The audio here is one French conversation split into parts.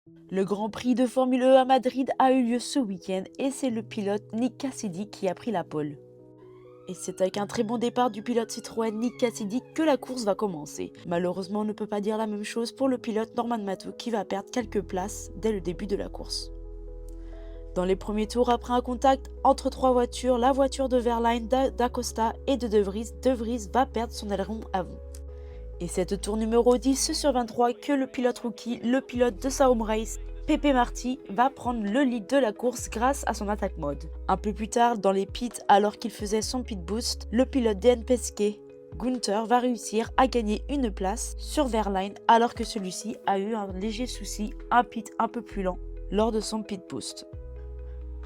Le Grand Prix de Formule E à Madrid a eu lieu ce week-end et c'est le pilote Nick Cassidy qui a pris la pole. Et c'est avec un très bon départ du pilote Citroën Nick Cassidy que la course va commencer. Malheureusement, on ne peut pas dire la même chose pour le pilote Norman Matou qui va perdre quelques places dès le début de la course. Dans les premiers tours, après un contact entre trois voitures, la voiture de Verlaine, d'Acosta et De Vries va perdre son aileron avant. Et c'est au tour numéro 10 sur 23 que le pilote rookie, le pilote de Sauber Race, Pepe Marti, va prendre le lead de la course grâce à son attaque mode. Un peu plus tard, dans les pits, alors qu'il faisait son pit boost, le pilote DN Pesquet, Gunther, va réussir à gagner une place sur Verlaine alors que celui-ci a eu un léger souci, un pit un peu plus lent lors de son pit boost.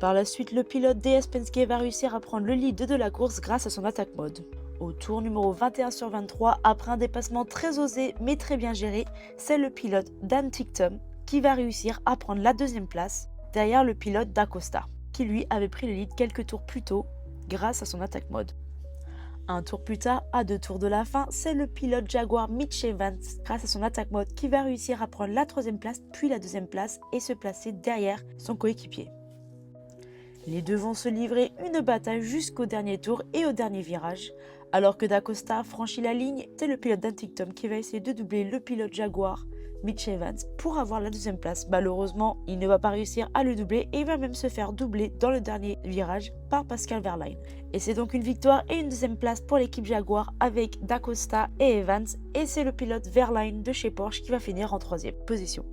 Par la suite, le pilote DS Penske va réussir à prendre le lead de la course grâce à son attaque mode. Au tour numéro 21 sur 23, après un dépassement très osé mais très bien géré, c'est le pilote Dan Ticktum qui va réussir à prendre la deuxième place derrière le pilote d'Acosta, qui lui avait pris le lead quelques tours plus tôt grâce à son attaque mode. Un tour plus tard, à 2 tours de la fin, c'est le pilote Jaguar Mitch Evans, grâce à son attaque mode, qui va réussir à prendre la troisième place puis la deuxième place et se placer derrière son coéquipier. Les deux vont se livrer une bataille jusqu'au dernier tour et au dernier virage. Alors que d'Acosta franchit la ligne, c'est le pilote d'Antictom qui va essayer de doubler le pilote Jaguar, Mitch Evans, pour avoir la deuxième place. Malheureusement, il ne va pas réussir à le doubler et il va même se faire doubler dans le dernier virage par Pascal Wehrlein. Et c'est donc une victoire et une deuxième place pour l'équipe Jaguar avec d'Acosta et Evans. Et c'est le pilote Wehrlein de chez Porsche qui va finir en troisième position.